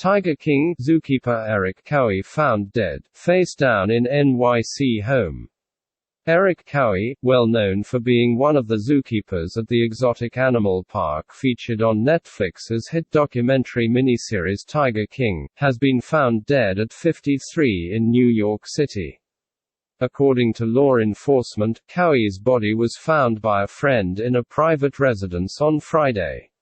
Tiger King, Zookeeper Erik Cowie found dead, face down in NYC home. Erik Cowie, well known for being one of the zookeepers at the exotic animal park featured on Netflix's hit documentary miniseries Tiger King, has been found dead at 53 in New York City. According to law enforcement, Cowie's body was found by a friend in a private residence on Friday.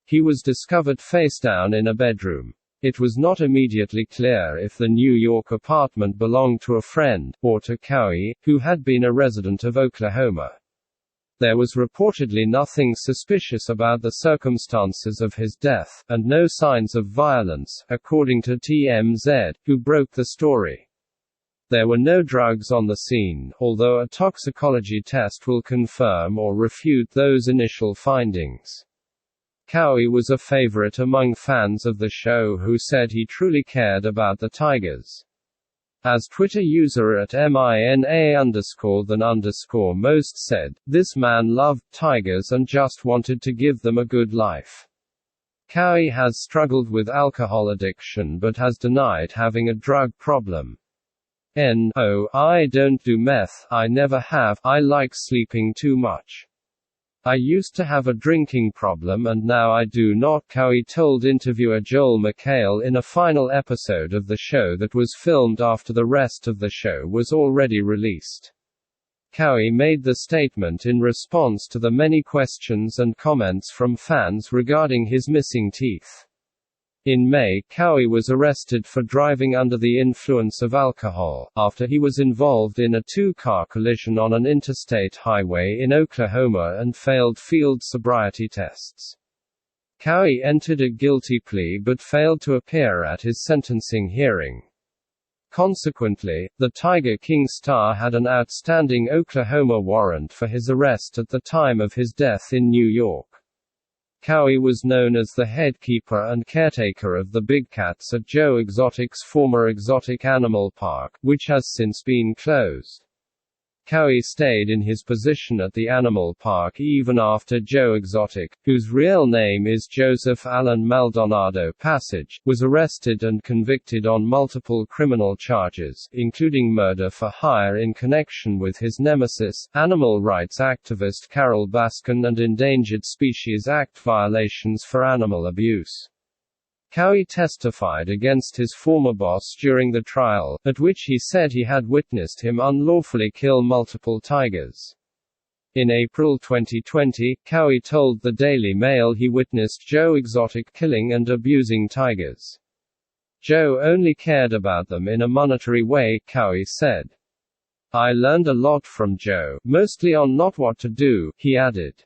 He was discovered face down in a bedroom. It was not immediately clear if the New York apartment belonged to a friend, or to Cowie, who had been a resident of Oklahoma. There was reportedly nothing suspicious about the circumstances of his death, and no signs of violence, according to TMZ, who broke the story. There were no drugs on the scene, although a toxicology test will confirm or refute those initial findings. Cowie was a favorite among fans of the show who said he truly cared about the tigers. As Twitter user at @mina_than_most said, "This man loved tigers and just wanted to give them a good life." Cowie has struggled with alcohol addiction but has denied having a drug problem. "No, I don't do meth, I never have, I like sleeping too much. I used to have a drinking problem and now I do not," Cowie told interviewer Joel McHale in a final episode of the show that was filmed after the rest of the show was already released. Cowie made the statement in response to the many questions and comments from fans regarding his missing teeth. In May, Cowie was arrested for driving under the influence of alcohol, after he was involved in a two-car collision on an interstate highway in Oklahoma and failed field sobriety tests. Cowie entered a guilty plea but failed to appear at his sentencing hearing. Consequently, the Tiger King star had an outstanding Oklahoma warrant for his arrest at the time of his death in New York. Cowie was known as the head keeper and caretaker of the big cats at Joe Exotic's former exotic animal park, which has since been closed. Cowie stayed in his position at the animal park even after Joe Exotic, whose real name is Joseph Allen Maldonado Passage, was arrested and convicted on multiple criminal charges, including murder for hire in connection with his nemesis, animal rights activist Carol Baskin, and Endangered Species Act violations for animal abuse. Cowie testified against his former boss during the trial, at which he said he had witnessed him unlawfully kill multiple tigers. In April 2020, Cowie told the Daily Mail he witnessed Joe Exotic killing and abusing tigers. Joe only cared about them in a monetary way, Cowie said. "I learned a lot from Joe, mostly on not what to do," he added.